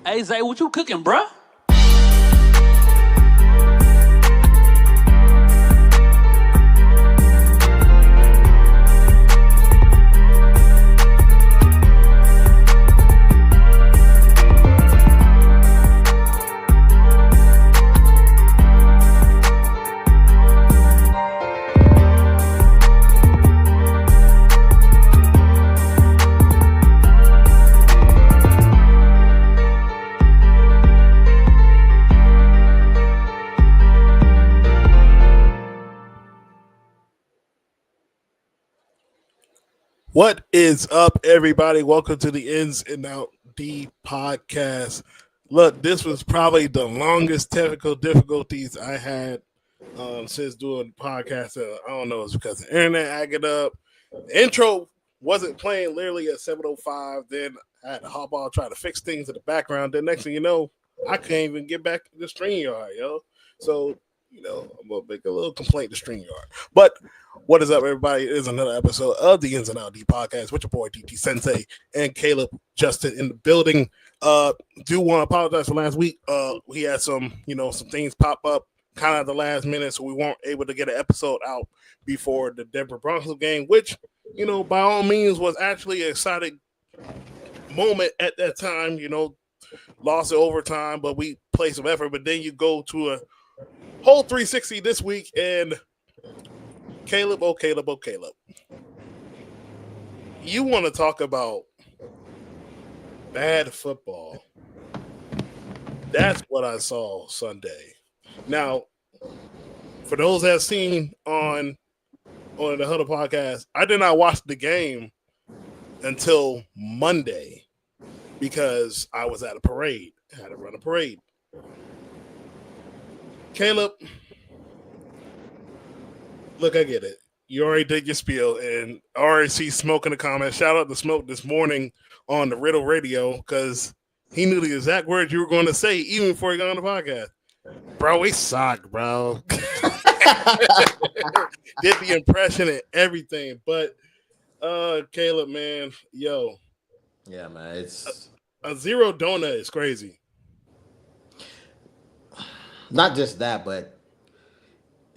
Hey, Zay, what you cooking, bruh? What is up, everybody? Welcome to the Ins and Out D podcast. Look, this was probably the longest technical difficulties I had since doing the podcast. I don't know, it's because the internet acted up. The intro wasn't playing literally at 7:05. Then I had to hop on, try to fix things in the background. Then next thing you know, I can't even get back to the StreamYard, yo. So, I'm going to make a little complaint to StreamYard. But what is up, everybody? It is another episode of the Ins and Out D podcast with your boy DT Sensei and Caleb Justin in the building. Do want to apologize for last week. We had some things pop up kind of at the last minute, so we weren't able to get an episode out before the Denver Broncos game, which, by all means was actually an exciting moment at that time. Lost in overtime, but we played some effort. But then you go to a whole 360 this week, and Caleb, you want to talk about bad football? That's what I saw Sunday. Now, for those that have seen on the Huddle podcast, I did not watch the game until Monday because I was at a parade. I had to run a parade. Caleb, look, I get it. You already did your spiel, and I already see Smoke in the comments. Shout out to Smoke this morning on the Riddle Radio because he knew the exact words you were going to say even before he got on the podcast. Bro, we suck, bro. Did the impression and everything, but Caleb, man, yo. Yeah, man, it's a zero donut is crazy. Not just that, but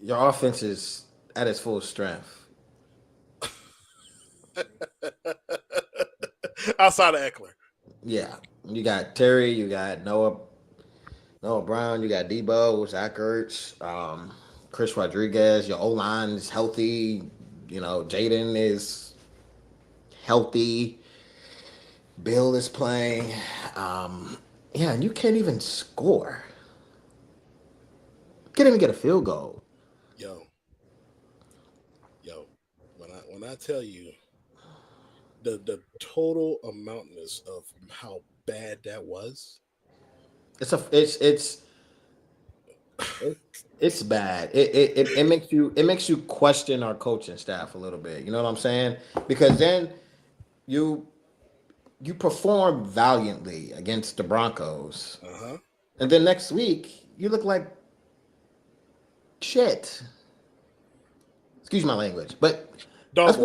your offense is at its full strength. Outside of Eckler. Yeah. You got Terry, you got Noah Brown, you got Debo, Zach Ertz, Chris Rodriguez. Your O-line is healthy. Jayden is healthy. Bill is playing. And you can't even score. Can't even get a field goal. Yo. When I tell you the total amountness of how bad that was, it's bad. It makes you question our coaching staff a little bit. You know what I'm saying? Because then you perform valiantly against the Broncos, and then next week you look like shit. Excuse my language, but that's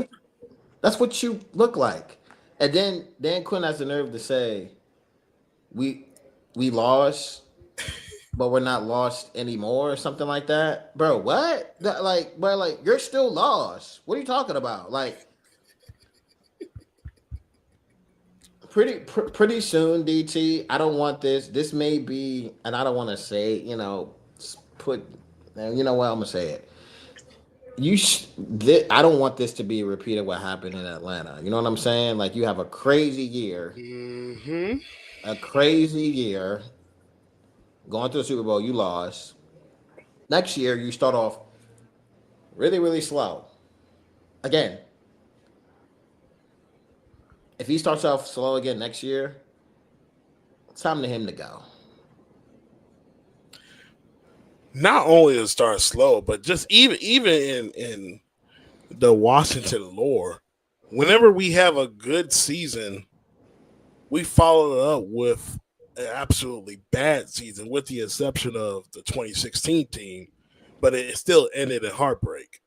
what you look like. And then Dan Quinn has the nerve to say, "We lost, but we're not lost anymore," or something like that. Bro, what? You're still lost. What are you talking about? Pretty soon, DT. I don't want this. This may be, and I don't want to say, you know what? I'm gonna say it. I don't want this to be a repeat of what happened in Atlanta. You know what I'm saying? Like, you have a crazy year, a crazy year, going to the Super Bowl, you lost. Next year, you start off really, really slow. Again, if he starts off slow again next year, it's time to him to go. Not only to start slow, but just even in the Washington lore, whenever we have a good season, we follow it up with an absolutely bad season, with the exception of the 2016 team, but it still ended in heartbreak.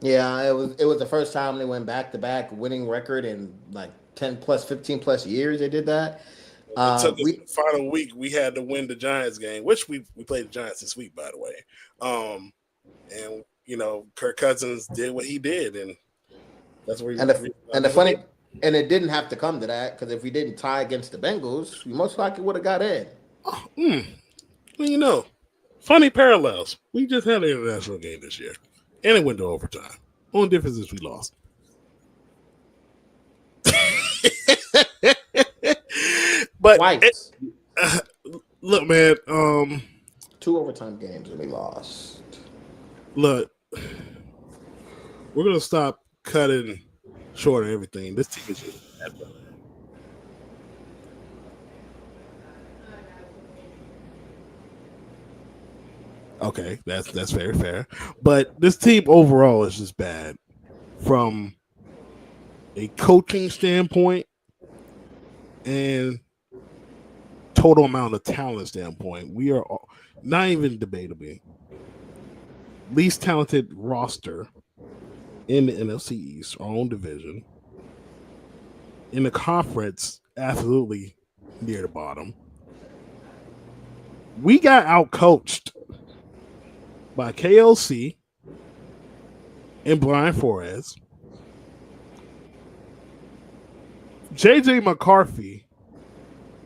Yeah, it was the first time they went back-to-back winning record in like 10 plus, 15 plus years they did that. It took us We the final week. We had to win the Giants game, which we played the Giants this week, by the way. And Kirk Cousins did what he did, and that's where and we the funny and it didn't have to come to that because if we didn't tie against the Bengals, we most likely would have got in. Oh, well, funny parallels. We just had an international game this year, and it went to overtime. Only difference is we lost. But Twice. look, man. Two overtime games and we lost. Look, we're gonna stop cutting short of everything. This team is just bad, bro. Okay, that's very fair. But this team overall is just bad from a coaching standpoint and total amount of talent standpoint. We are not even debatably least talented roster in the NFC East, our own division. In the conference, absolutely near the bottom. We got outcoached by KLC and Brian Flores. JJ McCarthy,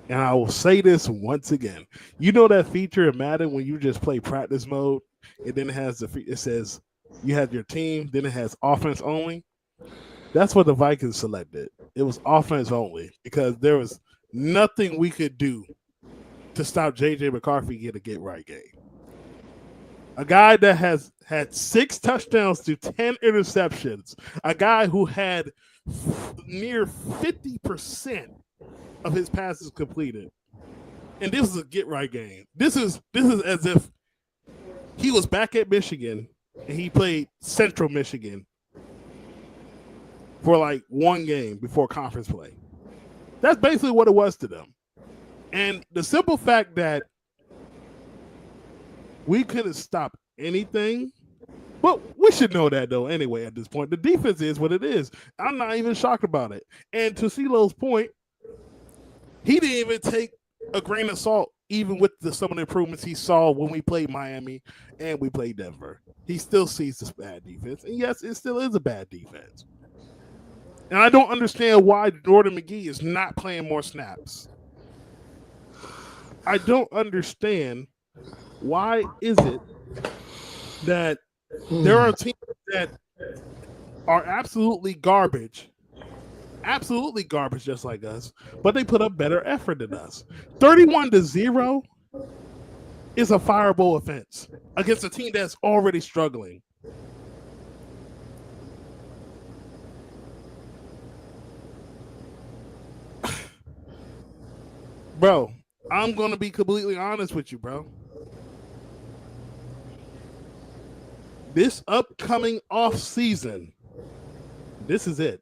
and I will say this once again. You know that feature in Madden when you just play practice mode, and then it says you have your team, then it has offense only. That's what the Vikings selected. It was offense only because there was nothing we could do to stop JJ McCarthy getting a get right game. A guy that has had 6 touchdowns to 10 interceptions. A guy who had near 50% of his passes completed. And this is a get right game. This is as if he was back at Michigan and he played Central Michigan for like one game before conference play. That's basically what it was to them. And the simple fact that we couldn't stop anything, but we should know that though anyway at this point. The defense is what it is. I'm not even shocked about it. And to CeeLo's point, he didn't even take a grain of salt even with some of the improvements he saw when we played Miami and we played Denver. He still sees this bad defense. And yes, it still is a bad defense. And I don't understand why Jordan McGee is not playing more snaps. I don't understand why is it that there are teams that are absolutely garbage just like us, but they put up better effort than us. 31-0 is a fireable offense against a team that's already struggling. Bro, I'm going to be completely honest with you, bro. This upcoming off season, this is it.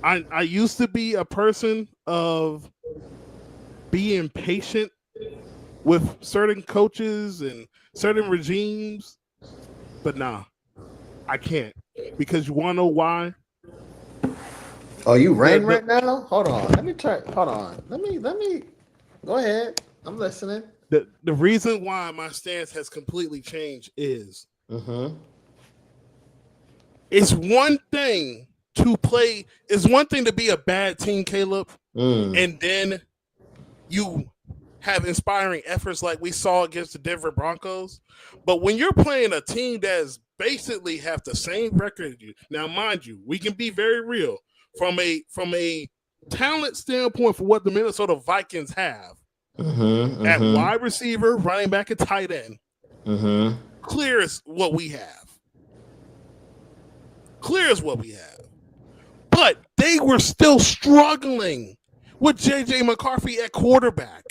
I used to be a person of being patient with certain coaches and certain regimes, but nah, I can't. Because you want to know why? Oh, you rain right now? Hold on. Let me try. Hold on. Let me. Go ahead. I'm listening. The reason why my stance has completely changed is it's one thing to play. It's one thing to be a bad team, Caleb, and then you have inspiring efforts like we saw against the Denver Broncos. But when you're playing a team that's basically have the same record as you, now mind you, we can be very real from a talent standpoint for what the Minnesota Vikings have at wide receiver, running back, and tight end. Clear is what we have. Clear is what we have. But they were still struggling with J.J. McCarthy at quarterback.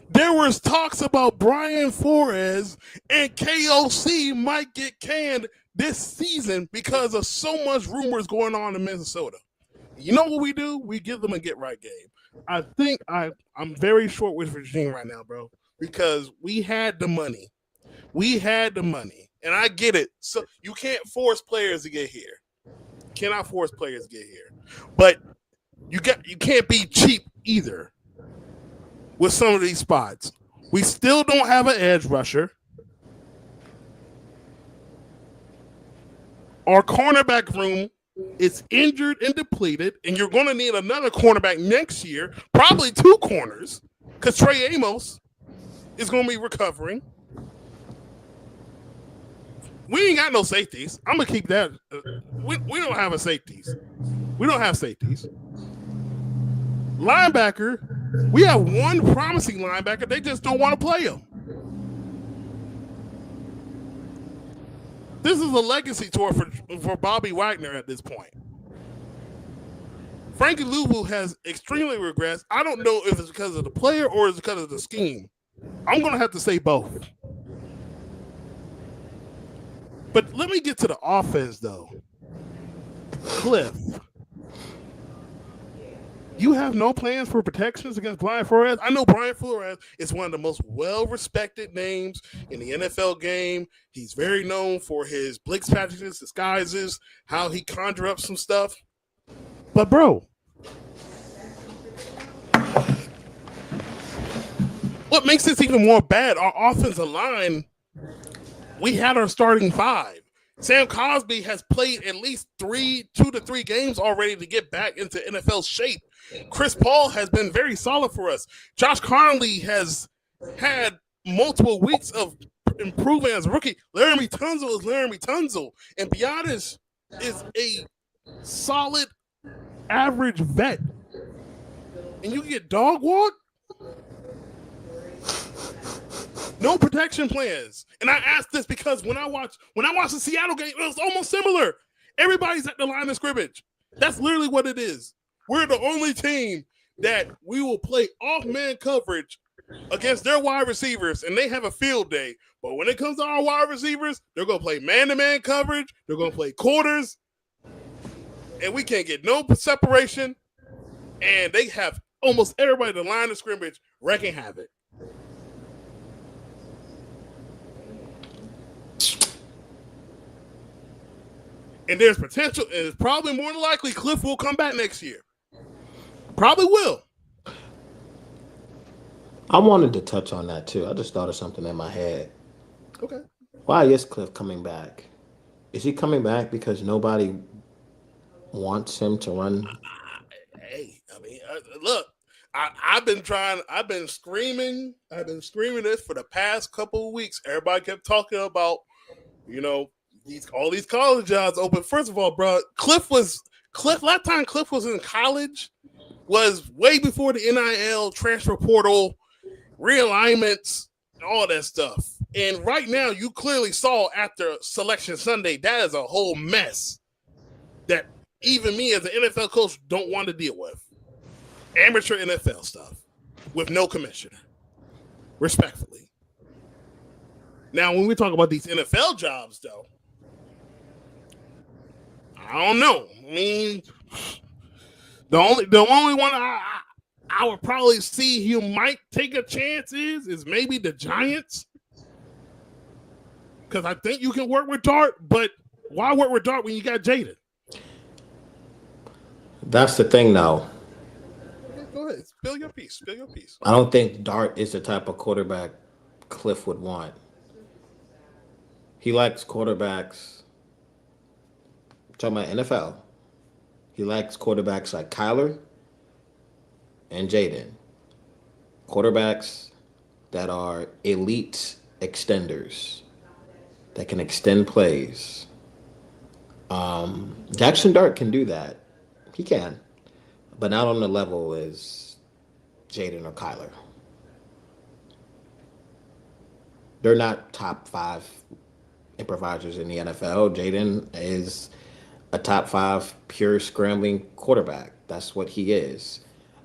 There was talks about Brian Flores and KOC might get canned this season because of so much rumors going on in Minnesota. You know what we do? We give them a get-right game. I think I'm very short with Virginia right now, bro, because we had the money. We had the money. And I get it. So you can't force players to get here. Cannot force players to get here. But you can't be cheap either with some of these spots. We still don't have an edge rusher. Our cornerback room is injured and depleted, and you're going to need another cornerback next year, probably 2 corners, because Trey Amos is going to be recovering. We ain't got no safeties. I'm going to keep that. We don't have a safeties. We don't have safeties. Linebacker, we have one promising linebacker. They just don't want to play him. This is a legacy tour for Bobby Wagner at this point. Frankie Louvu has extremely regressed. I don't know if it's because of the player or it's because of the scheme. I'm going to have to say both. But let me get to the offense, though. Cliff, you have no plans for protections against Brian Flores? I know Brian Flores is one of the most well-respected names in the NFL game. He's very known for his blitz packages, disguises, how he conjure up some stuff. But, bro, what makes this even more bad, our offensive line, we had our starting 5. Sam Cosby has played at least 2 to 3 games already to get back into NFL shape. Chris Paul has been very solid for us. Josh Conley has had multiple weeks of improving as a rookie. Laramie Tunzel is Laramie Tunzel. And Biotis is a solid average vet. And you get dog walk? No protection plans. And I ask this because when I watched the Seattle game, it was almost similar. Everybody's at the line of scrimmage. That's literally what it is. We're the only team that we will play off-man coverage against their wide receivers, and they have a field day. But when it comes to our wide receivers, they're going to play man-to-man coverage. They're going to play quarters. And we can't get no separation. And they have almost everybody at the line of scrimmage wrecking havoc. And there's potential, and it's probably more than likely Cliff will come back next year. Probably will. I wanted to touch on that too. I just thought of something in my head. Okay. Why is Cliff coming back? Is he coming back because nobody wants him to run? Hey, I mean, look, I've been screaming this for the past couple of weeks. Everybody kept talking about, all these college jobs open. First of all, bro, last time Cliff was in college was way before the NIL transfer portal realignments and all that stuff. And right now, you clearly saw after Selection Sunday, that is a whole mess that even me as an NFL coach don't want to deal with. Amateur NFL stuff with no commissioner, respectfully. Now, when we talk about these NFL jobs, though, I don't know. I mean, the only one I would probably see you might take a chance is maybe the Giants, because I think you can work with Dart. But why work with Dart when you got Jayden? That's the thing, though. Go ahead, spill your piece. I don't think Dart is the type of quarterback Cliff would want. He likes quarterbacks. I'm talking about NFL. He likes quarterbacks like Kyler and Jayden. Quarterbacks that are elite extenders, that can extend plays. Jackson Dart can do that. He can. But not on the level as Jayden or Kyler. They're not top 5 improvisers in the NFL. Jayden is a top 5 pure scrambling quarterback. That's what he is.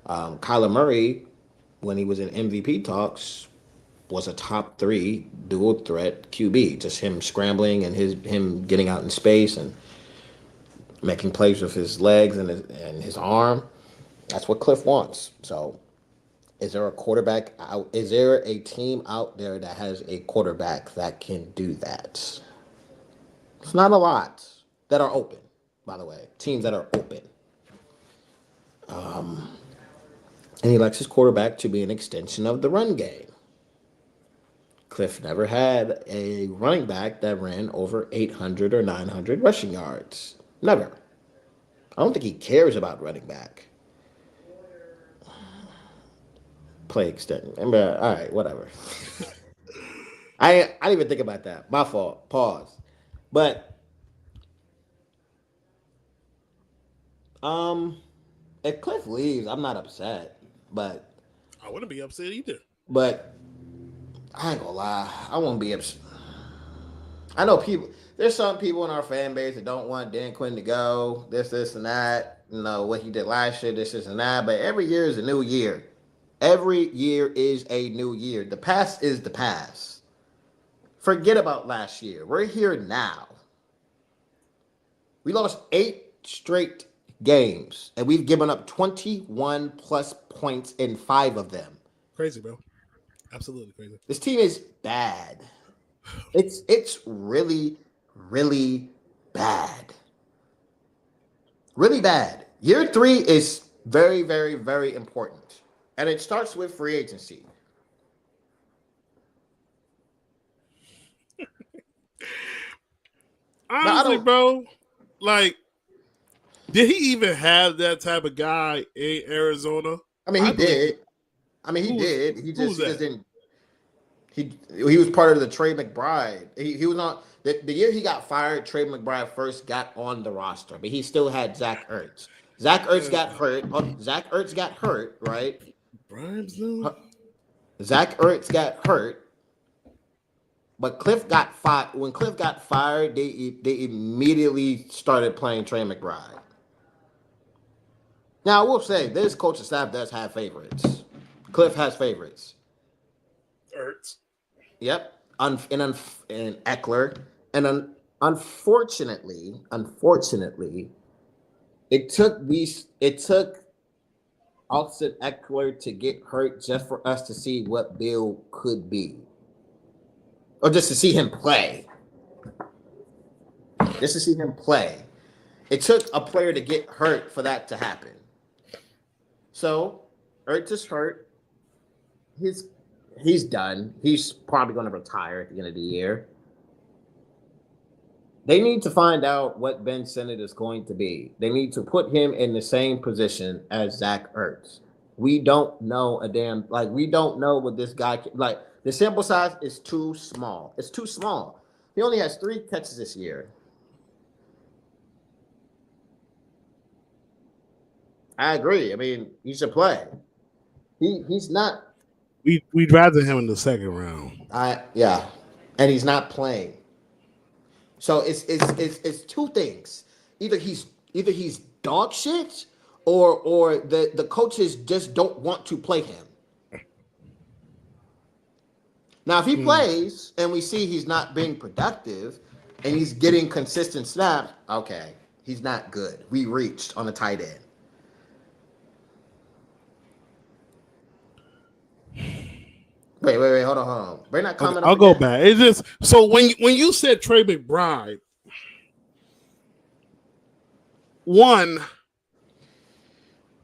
Kyler Murray, when he was in MVP talks, was a top 3 dual threat QB. Just him scrambling and him getting out in space and making plays with his legs and his arm. That's what Cliff wants. So, is there a quarterback out? Is there a team out there that has a quarterback that can do that? It's not a lot that are open. by the way, teams that are open. And he likes his quarterback to be an extension of the run game. Cliff never had a running back that ran over 800 or 900 rushing yards. Never. I don't think he cares about running back. Play extension. All right, whatever. I didn't even think about that. My fault. Pause. But um, if Cliff leaves, I'm not upset. But I wouldn't be upset either. but I ain't gonna lie. I won't be upset. I know people. There's some people in our fan base that don't want Dan Quinn to go. This, and that. You know what he did last year. This, and that. But every year is a new year. Every year is a new year. The past is the past. Forget about last year. We're here now. We lost 8 straight games, and we've given up 21 plus points in 5 of them. Crazy, bro. Absolutely crazy. This team is bad. It's really, really bad. Really bad. Year 3 is very, very, very important. And it starts with free agency. Honestly, bro, like, did he even have that type of guy in Arizona? I mean, he did. He did. He just didn't. He was part of the Trey McBride. He was not the year he got fired. Trey McBride first got on the roster, but he still had Zach Ertz. Zach Ertz got hurt. Zach Ertz got hurt, right? Zach Ertz got hurt, but Cliff got fired. When Cliff got fired, they immediately started playing Trey McBride. Now, I will say this coaching staff does have favorites. Cliff has favorites. Ertz. Yep. And Eckler. And unfortunately, it took Austin Eckler to get hurt just for us to see what Bill could be. Or just to see him play. Just to see him play. It took a player to get hurt for that to happen. So, Ertz is hurt. He's done. He's probably going to retire at the end of the year. They need to find out what Ben Sinnott is going to be. They need to put him in the same position as Zach Ertz. We don't know we don't know what this guy can, like. The sample size is too small. It's too small. He only has 3 catches this year. I agree. I mean, he should play. He's not. We'd rather him in the second round. And he's not playing. So it's 2 things. Either he's dog shit, or the coaches just don't want to play him. Now, if he plays and we see he's not being productive and he's getting consistent snaps, okay, he's not good. We reached on a tight end. Wait, hold on. We're not coming. I'll go back. It's just so when you said Trey McBride, one.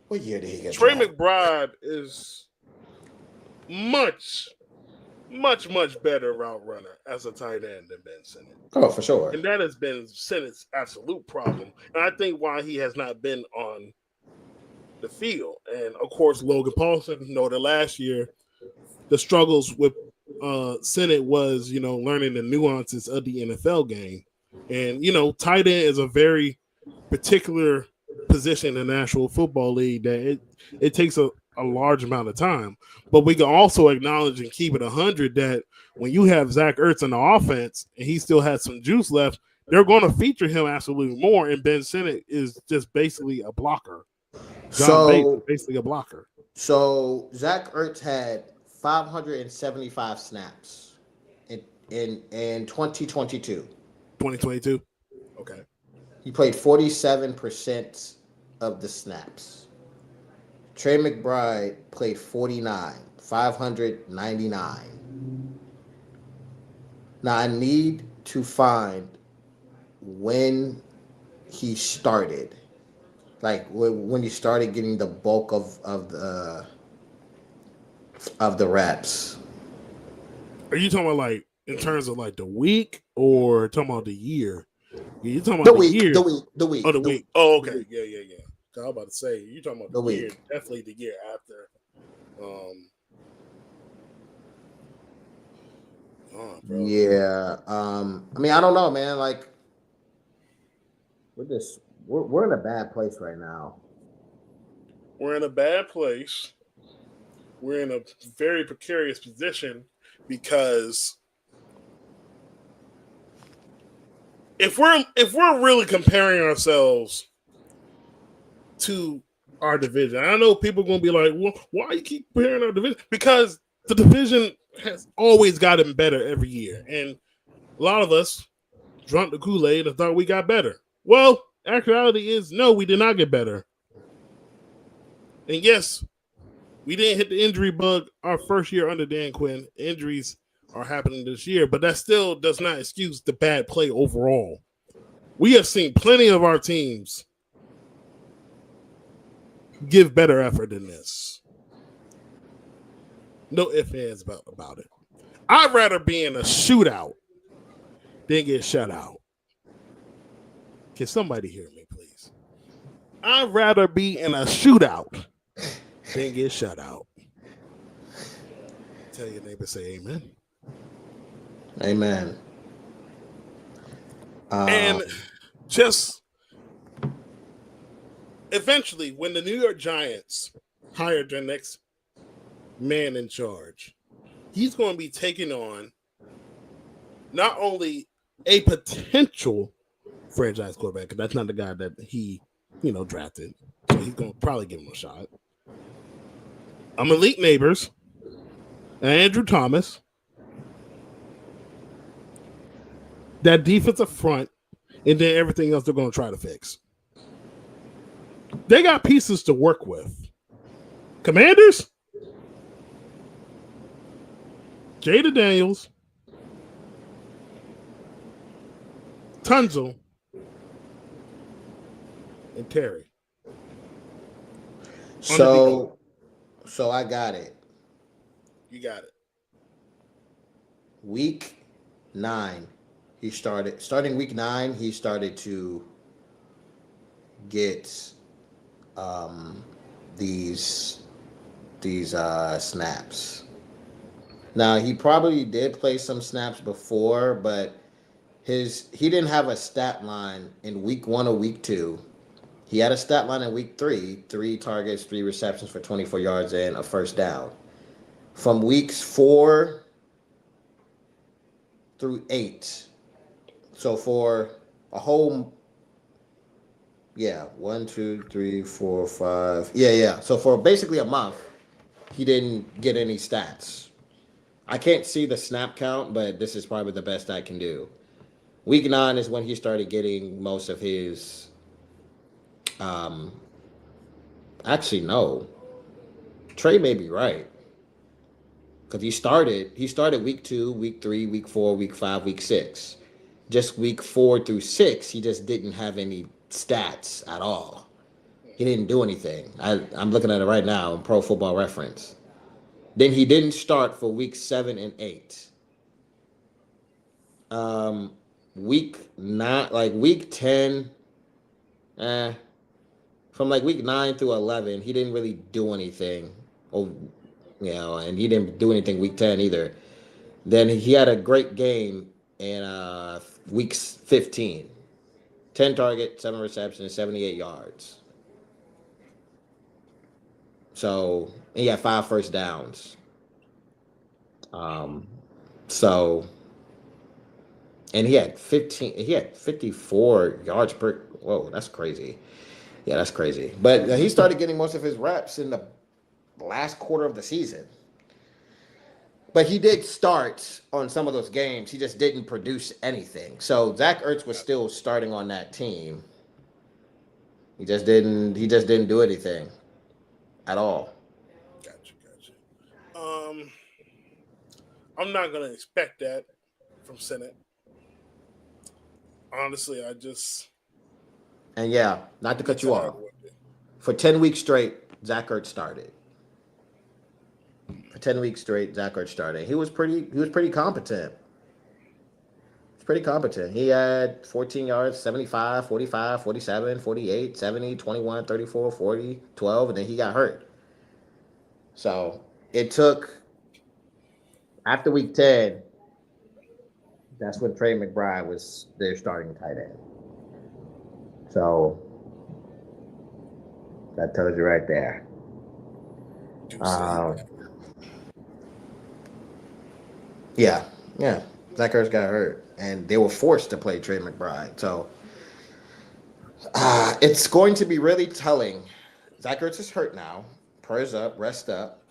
What year did he get? Trey McBride is much better route runner as a tight end than Ben Sinnott. Oh, for sure. And that has been Sinnott's absolute problem. And I think why he has not been on the field. And of course, Logan Paulson, the last year, the struggles with Sinnott was, learning the nuances of the NFL game. And, tight end is a very particular position in the National Football League that it takes a large amount of time. But we can also acknowledge and keep it 100 that when you have Zach Ertz in the offense and he still has some juice left, they're going to feature him absolutely more. And Ben Sinnott is just basically a blocker. Basically a blocker. So Zach Ertz had 575 snaps in 2022. 2022? Okay. He played 47% of the snaps. Trey McBride played 599. Now I need to find when he started. Like when he started getting the bulk of the reps. Are you talking about like in terms of like the week or talking about the year? Yeah, you talking The about the week, year? the week, the Oh, week, the the week. week, Oh, the okay. week, Yeah, yeah, yeah. 'Cause I was about to say you talking about the the year? week. Definitely the year after. Um, oh, bro, Yeah. I mean, I don't know, man. Like we're in a bad place right now. we're in a bad place. We're in a very precarious position because if we're really comparing ourselves to our division, I know people are gonna be like, "Well, why you keep comparing our division?" Because the division has always gotten better every year, and a lot of us drunk the Kool Aid and thought we got better. Well, actuality is no, we did not get better. And yes, we didn't hit the injury bug our first year under Dan Quinn. Injuries are happening this year, but that still does not excuse the bad play overall. We have seen plenty of our teams give better effort than this. No ifs, ands about it. I'd rather be in a shootout than get shut out. Can somebody hear me, please? I'd rather be in a shootout than get shut out. Tell your neighbor, say amen. Amen. And Um, just eventually, when the New York Giants hired their next man in charge, he's going to be taking on not only a potential franchise quarterback, because that's not the guy that he, drafted. So he's going to probably give him a shot. Malik Neighbors, Andrew Thomas, that defensive front, and then everything else they're going to try to fix. They got pieces to work with. Commanders, Jayden Daniels, Tunzel, and Terry on the D. so so I got it. You got it. Week 9, he started. Starting week 9, he started to get um, these snaps. Now he probably did play some snaps before, but he didn't have a stat line in week 1 or week 2. He had a stat line in week 3, 3 targets, 3 receptions for 24 yards and a first down. From weeks 4 through 8, so for a whole, yeah, 1, 2, 3, 4, 5, yeah. So for basically a month, he didn't get any stats. I can't see the snap count, but this is probably the best I can do. Week 9 is when he started getting most of his. Um, actually, no. Trey may be right because he started week 2, week 3, week 4, week 5, week 6. Just week 4 through 6, he just didn't have any stats at all. He didn't do anything. I'm looking at it right now on Pro Football Reference. Then he didn't start for week 7 and 8. Um, week 9, like week 10, eh, from like week 9 through 11, he didn't really do anything. Oh, and he didn't do anything week 10 either. Then he had a great game in week 15. 10 target, 7 receptions, 78 yards. So he had 5 first downs. Um, so and he had 54 yards per. Whoa, that's crazy. Yeah, that's crazy. But he started getting most of his reps in the last quarter of the season. But he did start on some of those games. He just didn't produce anything. So Zach Ertz was still starting on that team. He just didn't. He just didn't do anything at all. Gotcha. I'm not gonna expect that from Senate. Honestly, I just And yeah, not to Be cut you tired off, one day. for 10 weeks straight, Zach Ertz started. For 10 weeks straight, Zach Ertz started. He was pretty competent. He's pretty competent. He had 14 yards, 75, 45, 47, 48, 70, 21, 34, 40, 12, and then he got hurt. So it took after week 10, that's when Trey McBride was their starting tight end. So that tells you right there. Do say Um, that. yeah, yeah. Zach Ertz got hurt, and they were forced to play Trey McBride. So it's going to be really telling. Zach Ertz is hurt now. Prayers up, rest up.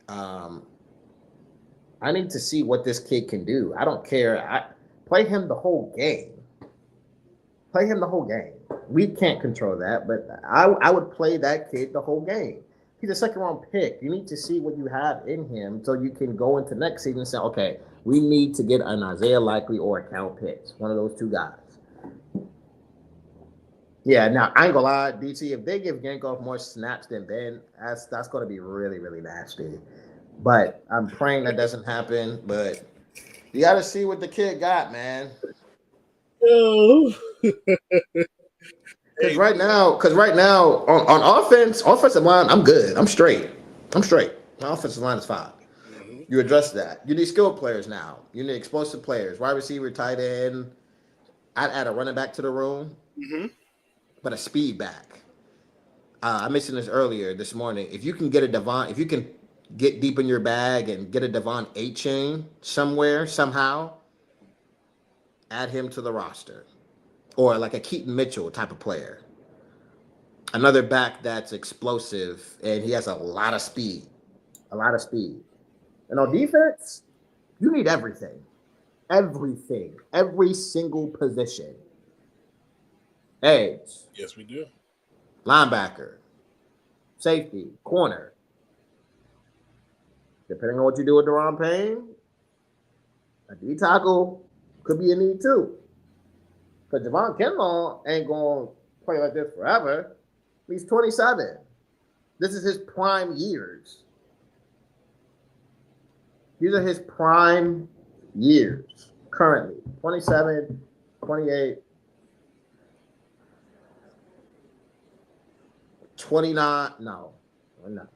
Um, I need to see what this kid can do. I don't care. Play him the whole game. Play him the whole game. We can't control that, but I would play that kid the whole game. He's a second round pick. You need to see what you have in him so you can go into next season and say, okay, we need to get an Isaiah Likely or a Cal Pitts, one of those two guys. Yeah, now I ain't gonna lie, DT. If they give Yankoff more snaps than Ben, that's gonna be really really nasty. But I'm praying that doesn't happen. But you got to see what the kid got, man. Oh. Because Hey, right now on offensive line, I'm good. I'm straight. I'm straight. My offensive line is fine. mhm, You address that. You need skilled players now. You need explosive players, wide receiver, tight end. I'd add a running back to the room, mhm. but a speed back. I mentioned this earlier this morning. If you can get a Devon, if you can get deep in your bag and get a Devon A chain somewhere somehow, add him to the roster, or like a Keaton Mitchell type of player. Another back that's explosive and he has a lot of speed, a lot of speed. And on defense, you need everything, every single position. Edge, Yes, we do. linebacker, safety, corner. Depending on what you do with Deron Payne, a D tackle could be a need too. Because Javon Kinlaw ain't going to play like this forever. He's 27. This is his prime years. These are his prime years currently. 27, 28, 29. No, no,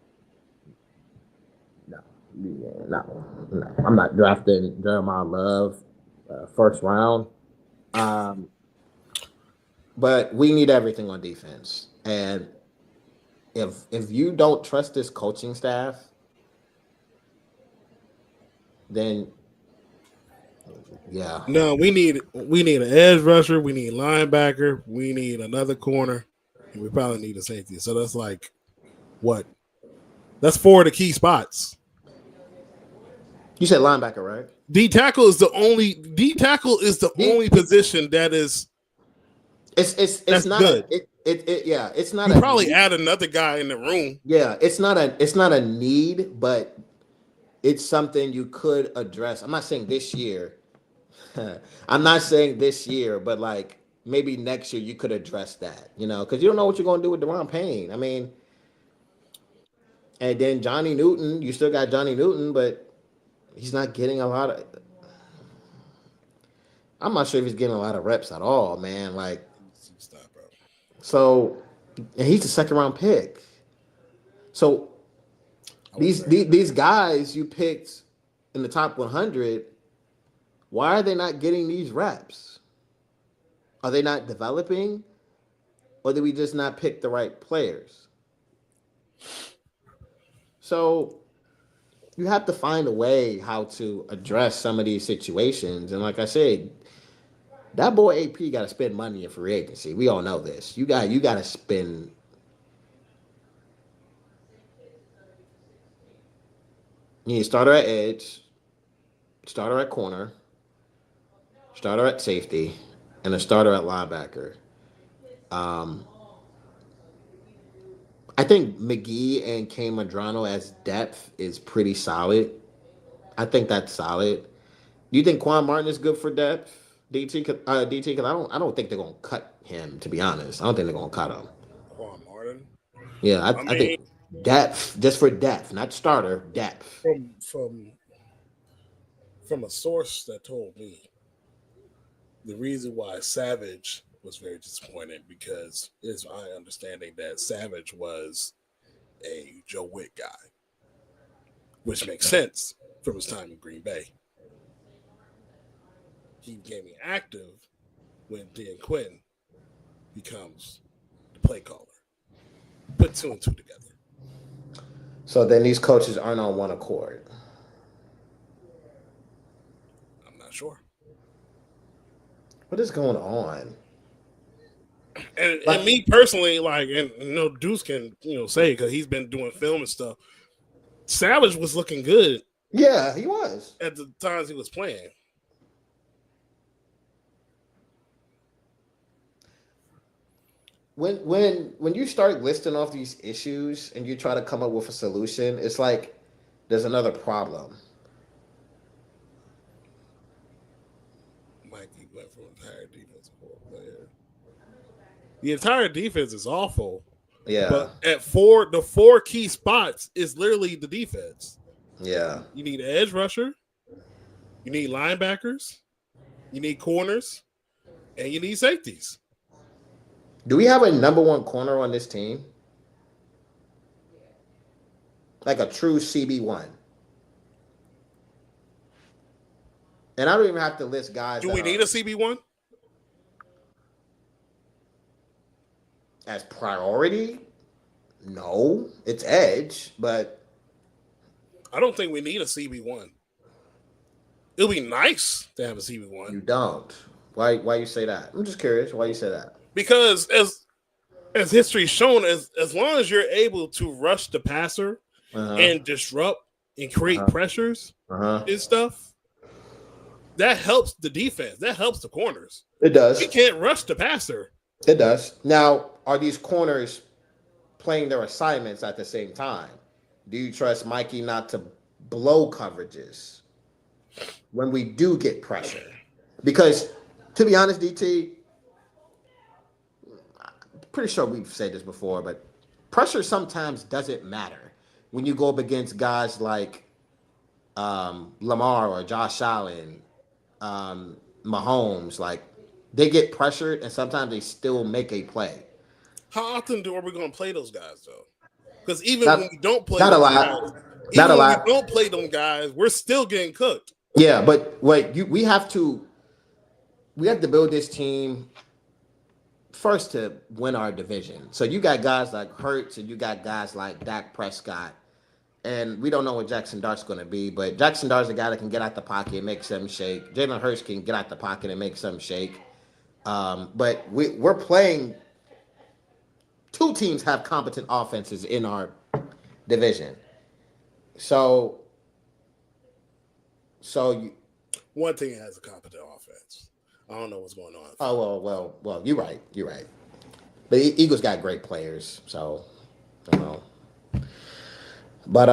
no, no. I'm not drafting Jeremiah Love first round. Um, but we need everything on defense. And if you don't trust this coaching staff, then yeah, No, we need an edge rusher. We need linebacker. We need another corner, and we probably need a safety. So that's like what? That's four of the key spots. you said linebacker, right? D tackle is the D, only position that is it's that's not a good. yeah, it's not You a probably need. add another guy in the room. Yeah, it's not a need, but it's something you could address. I'm not saying this year. I'm not saying this year, but like maybe next year you could address that, because you don't know what you're going to do with Deron Payne. I mean, and then Johnny Newton, you still got Johnny Newton, but he's not getting a lot of. I'm not sure if he's getting a lot of reps at all, man. Like, Stop, bro. so, and he's a second round pick. So I was these saying these, these guys you picked in the top 100, why are they not getting these reps? Are they not developing, or did we just not pick the right players? So you have to find a way how to address some of these situations. And like I said, that boy AP got to spend money in free agency. We all know this. You got to spend. You need a starter at edge, starter at corner, starter at safety, and a starter at linebacker. Um, I think McGee and Kane Madrano as depth is pretty solid. I think that's solid. Do you think Quan Martin is good for depth? DT, DT, because I don't think they're gonna cut him. To be honest, I don't think they're gonna cut him. Quan Martin. Yeah, I I think mean, depth, just for depth, not starter depth. from a source that told me the reason why Savage was very disappointed because it's my understanding that Savage was a Joe Wick guy, which makes sense from his time in Green Bay. He became active when Dan Quinn becomes the play caller. Put two and two together. So then these coaches aren't on one accord. I'm not sure. What is going on? And Like, me personally, like, and Deuce can say because he's been doing film and stuff. Savage was looking good yeah, he was. at the times he was playing. When you start listing off these issues and you try to come up with a solution, it's like there's another problem. Mikey went from entire defensive player. The entire defense is awful, Yeah, but the four key spots is literally the defense. yeah. You need an edge rusher, you need linebackers, you need corners, and you need safeties. Do we have a number one corner on this team? Like a true CB1. And I don't even have to list guys Do that we are need a CB1? as priority. No, it's edge, but I don't think we need a CB1. It'll be nice to have a CB1 you don't. Why you say that? I'm just curious why you say that. because as history's shown, as long as you're able to rush the passer Uh-huh. and disrupt and create Uh-huh. pressures Uh-huh. and stuff, that helps the defense. That helps the corners. It We does. can't rush the passer. It does. Now, are these corners playing their assignments at the same time? Do you trust Mikey not to blow coverages when we do get pressure? Because, to be honest, DT, pretty sure we've said this before, but pressure sometimes doesn't matter when you go up against guys like Lamar or Josh Allen, Mahomes. Like, they get pressured and sometimes they still make a play. How often are we going to play those guys though? Because even Not, when we don't play not a those lot. guys, Not even a when we lot. don't play them guys, we're still getting cooked. Yeah, but wait, we have to build this team first to win our division. So you got guys like Hurts and you got guys like Dak Prescott. And we don't know what Jackson Dart's going to be, but Jackson Dart's a guy that can get out the pocket and make something shake. Jalen Hurts can get out the pocket and make something shake. But we're playing. Two teams have competent offenses in our division. So, so you, One team has a competent offense. I don't know what's going on. oh well. You're right. You're right. But Eagles got great players, so I don't know. But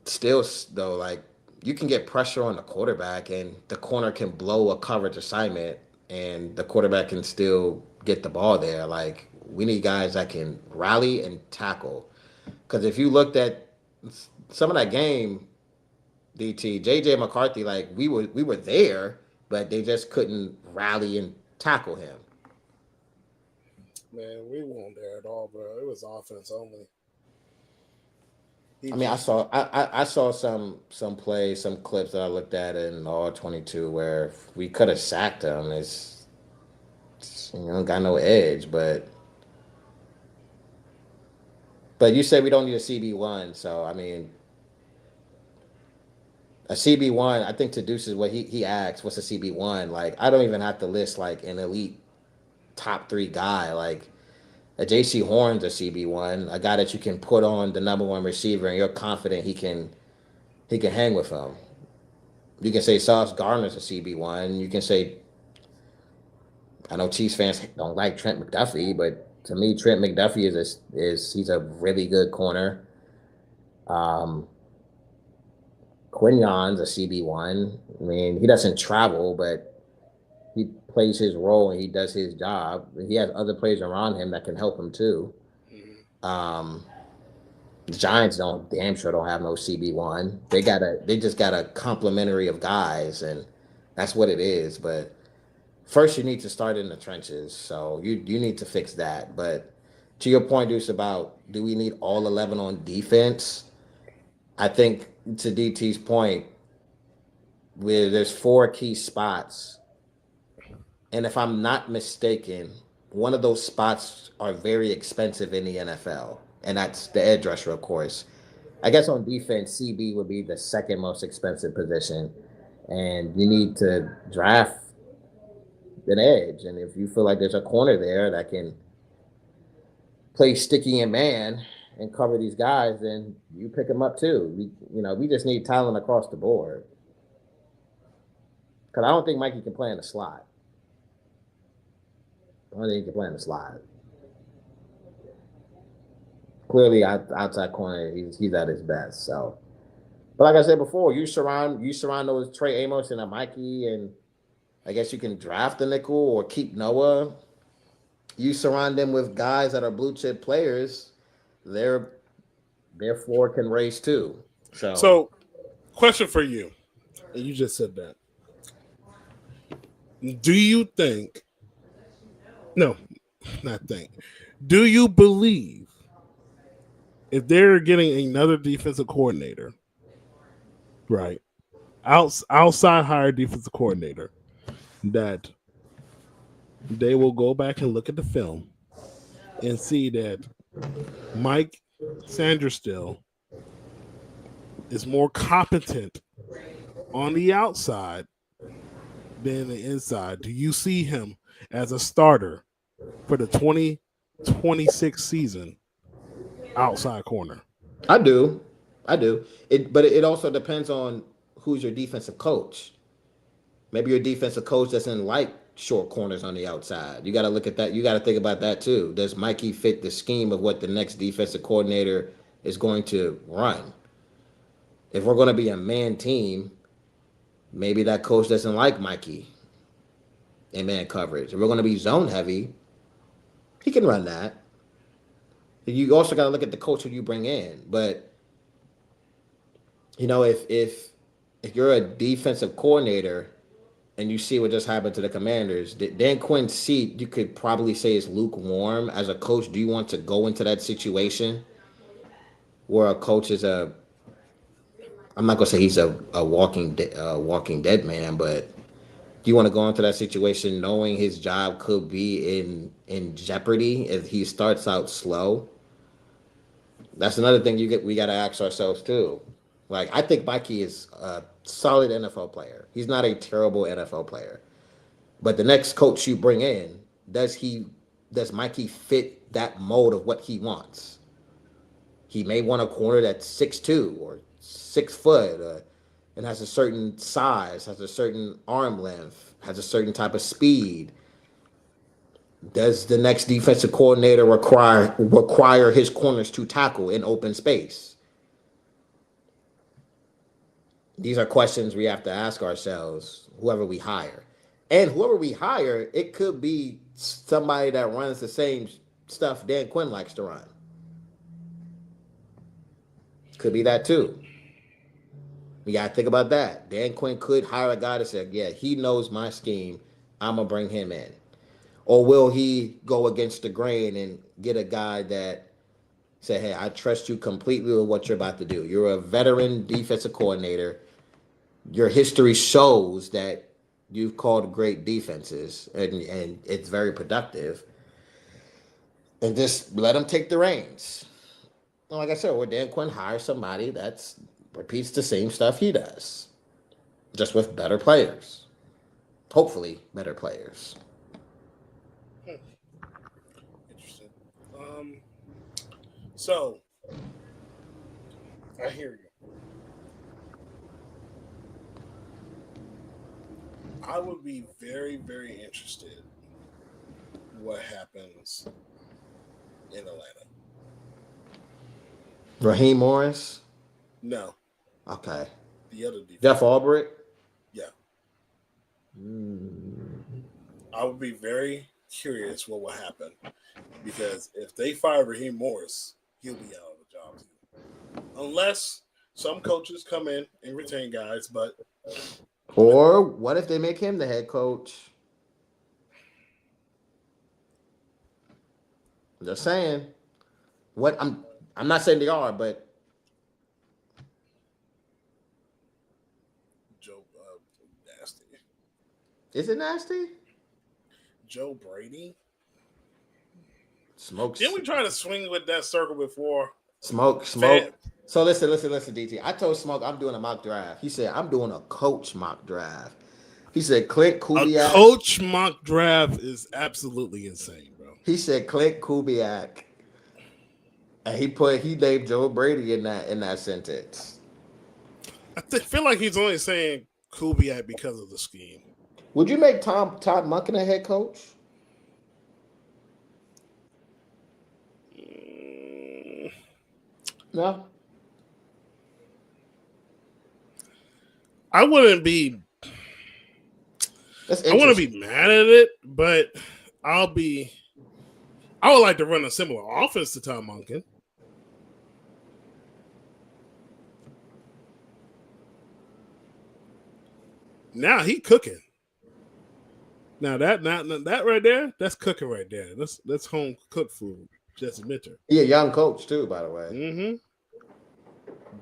still though, like you can get pressure on the quarterback, and the corner can blow a coverage assignment, and the quarterback can still get the ball there. Like we need guys that can rally and tackle. Because if you looked at some of that game, DT, JJ McCarthy, like we were there, but they just couldn't rally and tackle him. Man, we weren't there at all, bro. It was offense only. He I mean, just I saw some plays, some clips that I looked at in all 22 where we could have sacked him. Got no edge, but you said we don't need a CB1, so I mean a CB1. I think to Deuce is what he asked. What's a CB1? Like I don't even have to list like an elite top three guy. Like a JC Horn's a CB1, a guy that you can put on the number one receiver, and you're confident he can hang with him. You can say Sauce Gardner's a CB1. You can say I know Chiefs fans don't like Trent McDuffie, but to me Trent McDuffie is he's a really good corner. Um, Quinyon's a CB1. I mean, he doesn't travel, but plays his role and he does his job. He has other players around him that can help him too. Mhm. Um, the Giants don't damn sure don't have no CB1. They just got a complementary of guys, and that's what it is. But first, you need to start in the trenches. So you need to fix that. But to your point, Deuce, about do we need all 11 on defense? I think to DT's point, where there's four key spots, and if I'm not mistaken, one of those spots are very expensive in the NFL, and that's the edge rusher, of course. I guess on defense, CB would be the second most expensive position, and you need to draft an edge. And if you feel like there's a corner there that can play sticky and man and cover these guys, then you pick them up too. We just need talent across the board. Because I don't think Mikey can play in the slot. I don't think he can play in the slot. Clearly, outside corner, he's at his best. So, but like I said before, you surround those Trey Amos and a Mikey, and I guess you can draft a nickel or keep Noah. You surround them with guys that are blue chip players. Their their floor can raise too. So So, question for you, and you just said that. Do you think? No, not think. Do you believe if they're getting another defensive coordinator, right? Outside hire defensive coordinator, that they will go back and look at the film and see that Mike Sanderstill is more competent on the outside than the inside. Do you see him as a starter for the 2026 season outside corner? I do, I do. But it also depends on who's your defensive coach. Maybe your defensive coach doesn't like short corners on the outside. You got to look at that. You got to think about that too. Does Mikey fit the scheme of what the next defensive coordinator is going to run? If we're going to be a man team, maybe that coach doesn't like Mikey in man coverage. If we're going to be zone heavy, he can run that. You also got to look at the coach who you bring in. But if you're a defensive coordinator and you see what just happened to the Commanders, Dan Quinn's seat, you could probably say is lukewarm. As a coach, do you want to go into that situation where a coach is I'm not gonna say he's a walking dead man, but do you want to go into that situation knowing his job could be in jeopardy if he starts out slow? That's another thing we got to ask ourselves too. Like I think Mikey is a solid NFL player. He's not a terrible NFL player. But the next coach you bring in, does Mikey fit that mold of what he wants? He may want a corner that's 6'2" or 6 foot, and has a certain size, has a certain arm length, has a certain type of speed. Does the next defensive coordinator require his corners to tackle in open space? These are questions we have to ask ourselves, whoever we hire. And whoever we hire, it could be somebody that runs the same stuff Dan Quinn likes to run. Could be that too. We got to think about that. Dan Quinn could hire a guy that said, yeah, he knows my scheme. I'm going to bring him in. Or will he go against the grain and get a guy that say, hey, I trust you completely with what you're about to do. You're a veteran defensive coordinator. Your history shows that you've called great defenses and it's very productive. And just let him take the reins. And like I said, where Dan Quinn hires somebody that repeats the same stuff he does, just with better players. Hopefully, better players. Interesting. So I hear you. I would be very, very interested what happens in Atlanta. Raheem Morris. No, Okay. the other Jeff defense. Albrecht. Yeah, Mm. I would be very curious what will happen because if they fire Raheem Morris, he'll be out of the job too. Unless some coaches come in and retain guys, but with Or what if they make him the head coach? I'm just saying. What I'm not saying they are, but Joe nasty, is it nasty? Joe Brady. Didn't Smokes, we try to swing with that circle before? smoke. So listen, DT. I told Smoke I'm doing a mock draft. He said I'm doing a coach mock draft. He said Clint A Kubiak. coach mock draft is absolutely insane, bro. He said Clint Kubiak, and he named Joe Brady in that sentence. Feel like he's only saying Kubiak because of the scheme. Would you make Todd Monken a head coach? No. I wouldn't be. That's I wouldn't interesting. be mad at it, but I would like to run a similar offense to Tom Monken. Now he cooking. Now that right there, that's cooking right there. That's home cooked food. Just admit it. He a young coach too, by the way. Mm-hmm.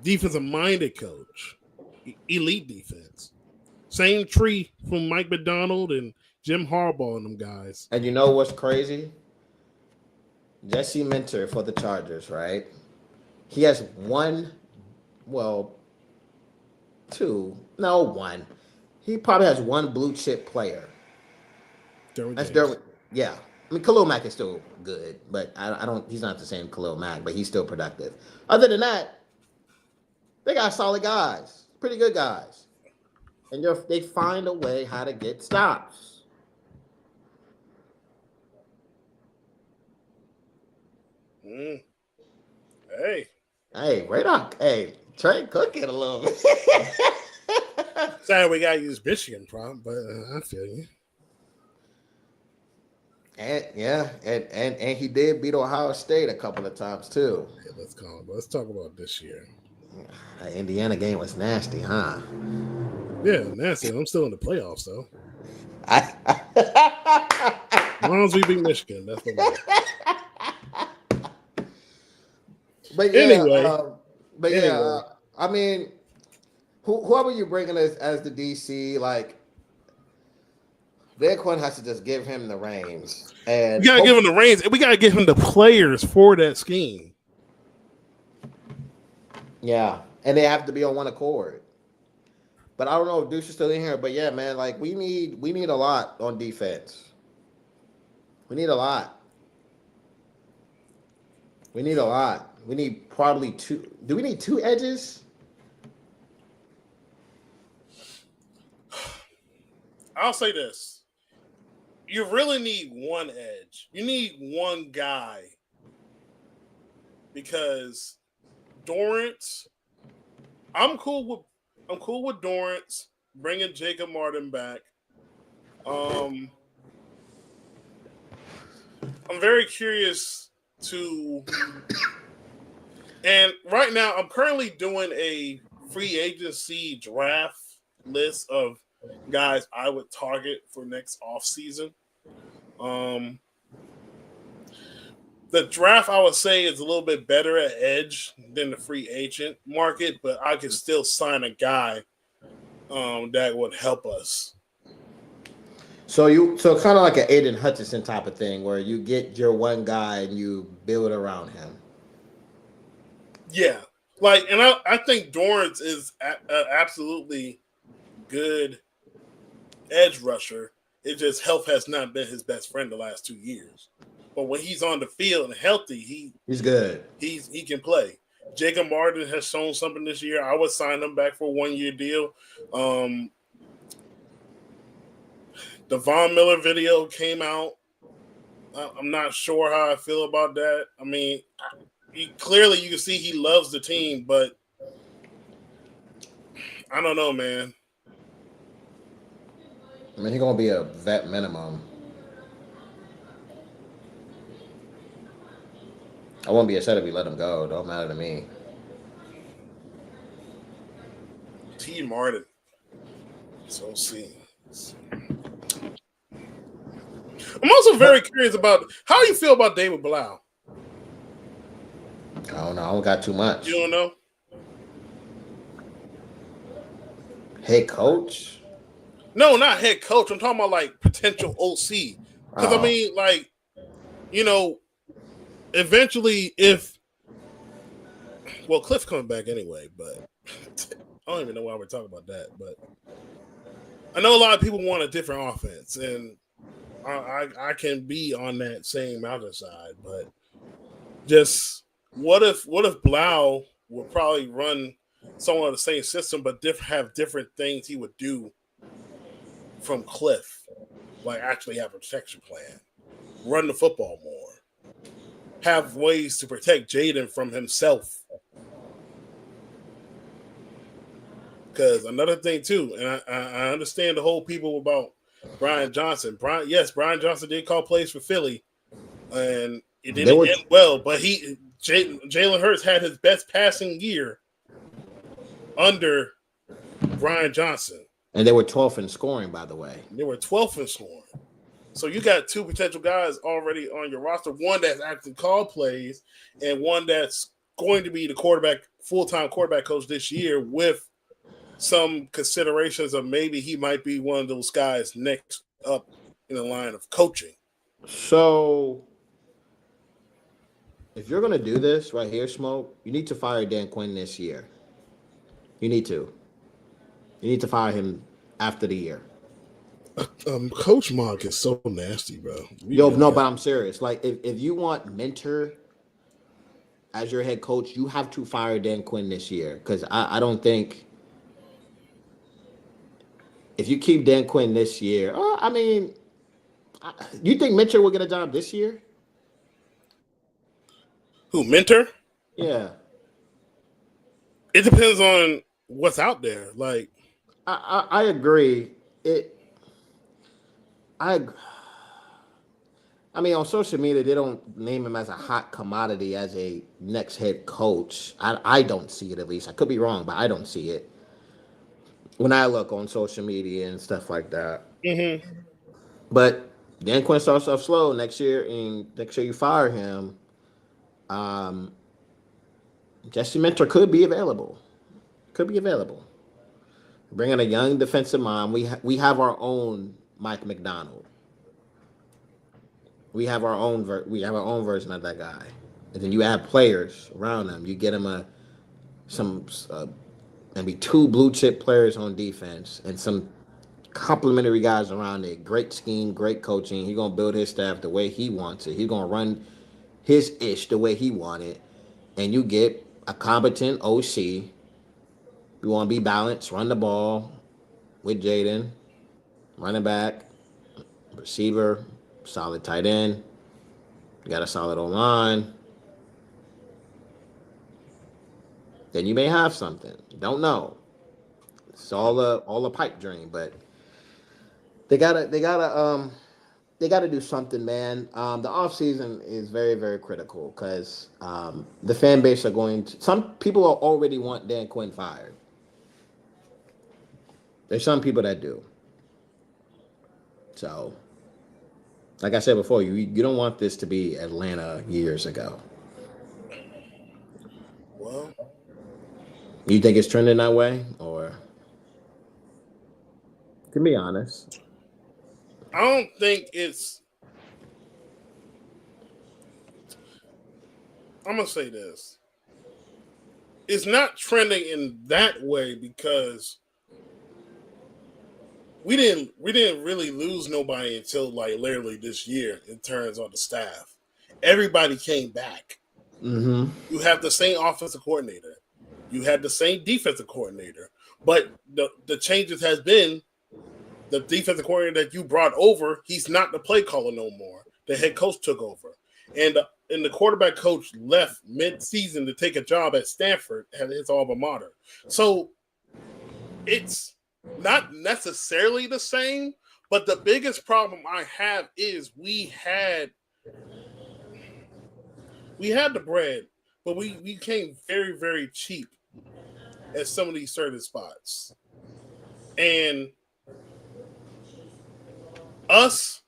Defensive minded coach, elite defense. Same tree from Mike McDonald and Jim Harbaugh and them guys. And you know what's crazy? Jesse Minter for the Chargers, right? He has one. He probably has one blue chip player. That's Derwin. Yeah. I mean, Khalil Mack is still good, but I don't. He's not the same Khalil Mack, but he's still productive. Other than that, they got solid guys, pretty good guys, and they find a way how to get stops. Hey, wait up. Hey, Trey cooking a little bit. sorry, we gotta use Michigan prompt, but I feel you. And he did beat Ohio State a couple of times too. Hey, let's talk about this year. The Indiana game was nasty, huh? Yeah, nasty. I'm still in the playoffs though. I, As long as we beat Michigan, that's what matters. But yeah, anyway. I mean, whoever you bringing as the DC, like, Quinn has to just give him the reins. And we gotta give him the reins, and we gotta give him the players for that scheme. Yeah, and they have to be on one accord. But I don't know if Deuce is still in here. But yeah, man, like we need a lot on defense. We need a lot. We need probably two. Do we need two edges? I'll say this. You really need one edge. You need one guy. Because Dorrance, I'm cool with Dorrance bringing Jacob Martin back. I'm very curious to, and right now I'm currently doing a free agency draft list of guys I would target for next offseason. The draft, I would say, is a little bit better at edge than the free agent market, but I could still sign a guy that would help us. So kind of like an Aiden Hutchinson type of thing, where you get your one guy and you build around him. Yeah, and I think Dorrance is absolutely good edge rusher. It just health has not been his best friend the last 2 years. But when he's on the field and healthy, he's good. He can play. Jacob Martin has shown something this year. I would sign him back for a 1-year deal. The Von Miller video came out. I'm not sure how I feel about that. I mean, clearly you can see he loves the team, but I don't know, man. I mean, he's going to be a vet minimum. I won't be upset if we let him go. Don't matter to me. T. Martin. So see. I'm also very curious about how you feel about David Blau. I don't know. I don't got too You much. don't know? Head coach. No, not head coach. I'm talking about like potential OC. Because I Oh, mean, like, you know, eventually, if Cliff's coming back anyway, but I don't even know why we're talking about that. But I know a lot of people want a different offense, and I can be on that same mountainside. But just what if Blau would probably run somewhat of the same system, but have different things he would do from Cliff, like actually have a protection plan, run the football more, have ways to protect Jayden from himself. Because another thing too, and I understand the whole people about Brian Johnson. Brian Johnson did call plays for Philly, and it they didn't were, end well. But Jalen Hurts had his best passing year under Brian Johnson. and they were 12th in scoring, by the way. They were 12th in scoring. So you got two potential guys already on your roster. One that's actually called plays, and one that's going to be the full-time quarterback coach this year, with some considerations of maybe he might be one of those guys next up in the line of coaching. So, if you're gonna do this right here, Smoke, you need to fire Dan Quinn this year. You need to. You need to fire him after the year. Coach Monk is so nasty, bro. We Yo, really no, got. but I'm serious. Like, if you want mentor as your head coach, you have to fire Dan Quinn this year. Because I don't think if you keep Dan Quinn this year, I mean, you think Mitchell will get a job this year? Who mentor? Yeah, It depends on what's out there. Like, I agree. I I mean, on social media, they don't name him as a hot commodity as a next head coach. I don't see it, at least. I could be wrong, but I don't see it when I look on social media and stuff like that. mm-hmm. But Dan Quinn starts off slow next year, and next year you fire him. Um, Jesse Mentor could be available. Could be available. Bring in a young defensive mind. We have our own Mike McDonald. We have our own version of that guy. And then you add players around him. You get him some maybe two blue chip players on defense and some complimentary guys around it. Great scheme, great coaching. He's gonna build his staff the way he wants it. He's gonna run his ish the way he wanted. And you get a competent OC. You want to be balanced, run the ball with Jayden, running back, receiver, solid tight end. You got a solid O line. Then you may have something. Don't know. It's all a pipe dream, but they gotta do something, man. The off season is very very critical because the fan base are going to. Some people already want Dan Quinn fired. There's some people that do. So, like I said before, you don't want this to be Atlanta years ago. Well, You think it's trending that way, or to be honest? I don't think it's. I'm gonna say this. It's not trending in that way because we didn't really lose nobody until like literally this year in terms of the staff. Everybody came back. Mm-hmm. You have the same offensive coordinator. You had the same defensive coordinator. But the changes has been the defensive coordinator that you brought over, he's not the play caller no more. The head coach took over. And the quarterback coach left mid-season to take a job at Stanford at his alma mater. So it's not necessarily the same, but the biggest problem I have is we had We had the bread, but we came very very cheap at some of these certain spots, and us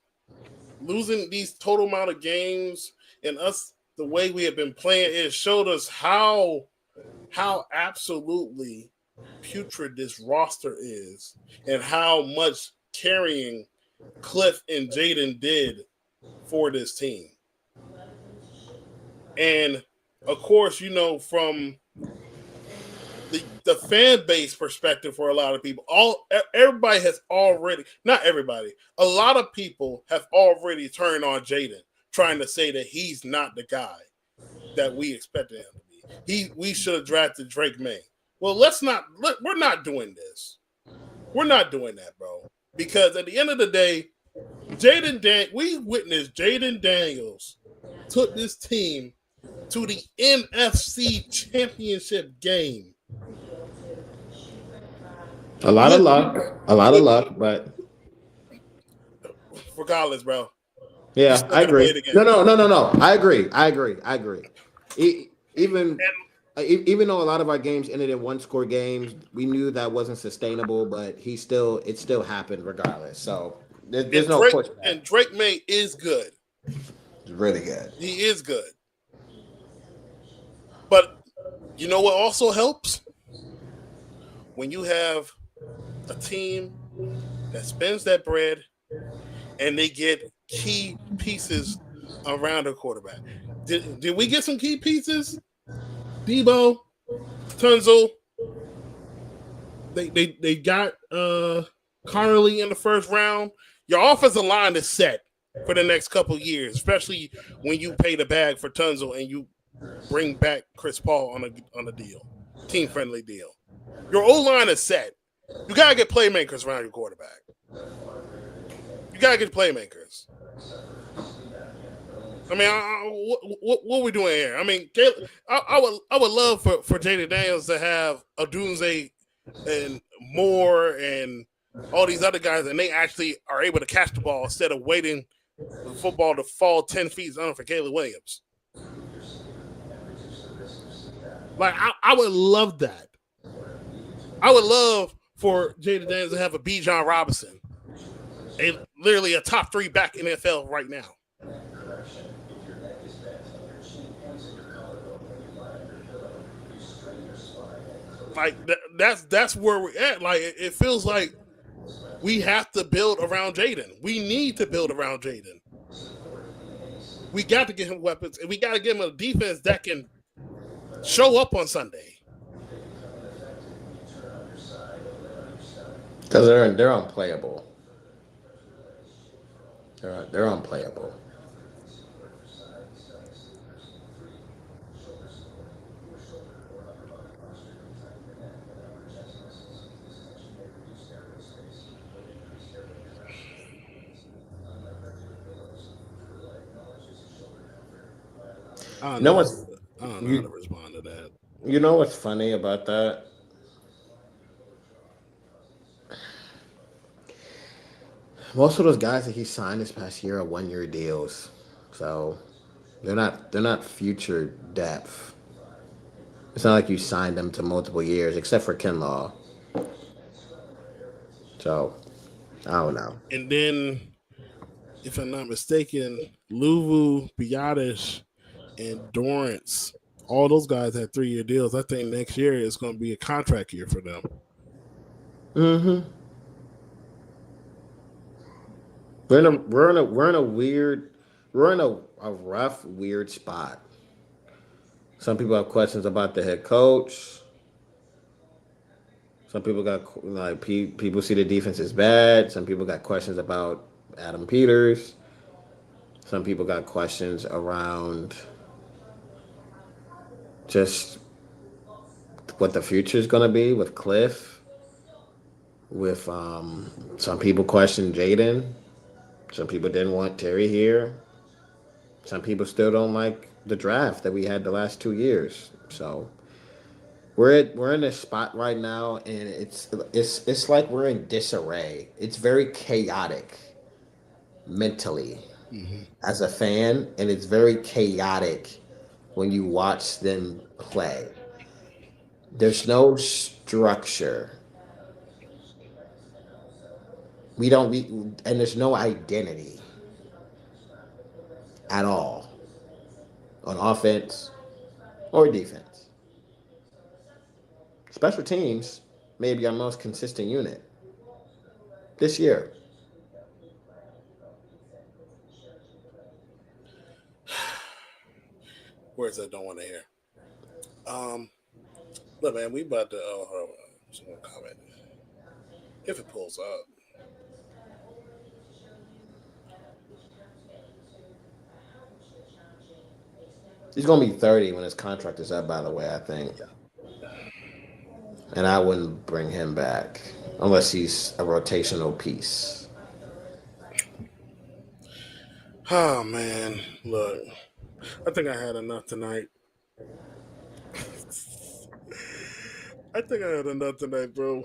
losing these total amount of games and us the way we have been playing, it showed us how absolutely putrid this roster is and how much carrying Cliff and Jayden did for this team. And of course, from the fan base perspective for a lot of people, everybody has already, not everybody, a lot of people have already turned on Jayden, trying to say that he's not the guy that we expected him to be. We should have drafted Drake May. Well, we're not doing this. We're not doing that, bro. Because at the end of the day, we witnessed Jayden Daniels took this team to the NFC Championship game. With, A lot of with luck, but regardless, bro, you yeah, still I got to play agree. the game. No. I agree. Even even though a lot of our games ended in one score games, we knew that wasn't sustainable. But it still happened regardless. So there's And no Drake pushback. and Drake May is good. It's really good. He is good. But you know what also helps? When you have a team that spends that bread and they get key pieces around the quarterback. Did we get some key pieces? Debo, Tunzel. They got Connerly in the first round. Your offensive line is set for the next couple of years, especially when you pay the bag for Tunzel and you bring back Chris Paul on a deal, team friendly deal. Your O line is set. You gotta get playmakers around your quarterback. You gotta get playmakers. I mean, what are we doing here? I mean, I would love for Jayden Daniels to have Odunze and Moore and all these other guys, and they actually are able to catch the ball instead of waiting for the football to fall 10 feet under for Caleb Williams. Like, I would love that. I would love for Jayden Daniels to have a B. John Robinson, literally a top 3 back in the NFL right now. Like that's where we're at. Like it feels like we have to build around Jayden. We need to build around Jayden. We got to get him weapons, and we got to give him a defense that can show up on Sunday. Because they're unplayable. They're unplayable. I You don't know know. what's I don't know how to you respond to that. you know what's funny about that? Most of those guys that he signed this past year are 1 year deals, so they're not future depth. It's not like you signed them to multiple years, except for Kinlaw. So I don't know. And then, if I'm not mistaken, Luvu, Biotish, and Dorrance, all those guys had 3-year deals. I think next year is going to be a contract year for them. Mm-hmm. We're in a weird we're in a rough weird spot. Some people have questions about the head coach. Some people got like people see the defense is bad. Some people got questions about Adam Peters. Some people got questions around just what the future is going to be with Cliff. With some people question Jayden. Some people didn't want Terry here. Some people still don't like the draft that we had the last 2 years. So we're in this spot right now, and it's like we're in disarray. It's very chaotic mentally Mm-hmm. as a fan, and it's very chaotic when you watch them play. There's no structure. And there's no identity at all on offense or defense. Special teams may be our most consistent unit this year. Words I don't want to hear. Look, man, we about to. Oh, hold on. Someone comment. If it pulls up. He's going to be 30 when his contract is up, by the way, I think. And I wouldn't bring him back unless he's a rotational piece. Oh, man. Look, I think I had enough tonight. I think I had enough tonight, bro.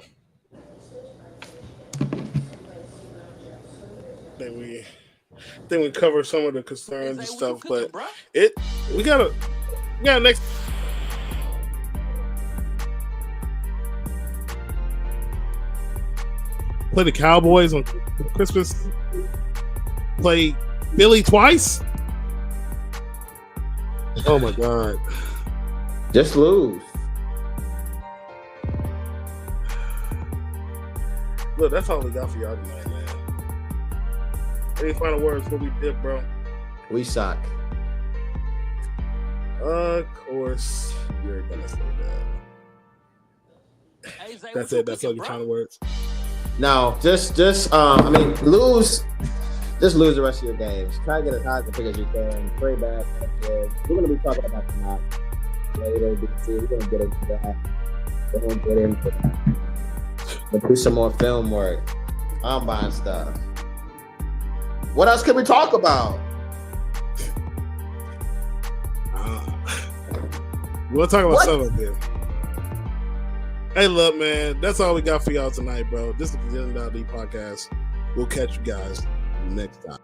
I think we covered some of the concerns and stuff, but we got next. Play the Cowboys on Christmas. Play Philly twice. Oh my God! Just lose. Look, that's all we got for y'all tonight, man. Any final words before we dip, bro? We suck. Of course, you're gonna say that. That's it. That's all your final words. No, I mean, lose. Just lose the rest of your games. Try to get as high as pick as you can. Pray back. We're going to be talking about tonight later. We're going to get into that. We're going to get into that. We'll do some more film work. I'm buying stuff. What else can we talk about? We'll talk about something there. Hey, look, man. That's all we got for y'all tonight, bro. This is the Jayden Daniels podcast. We'll catch you guys next time.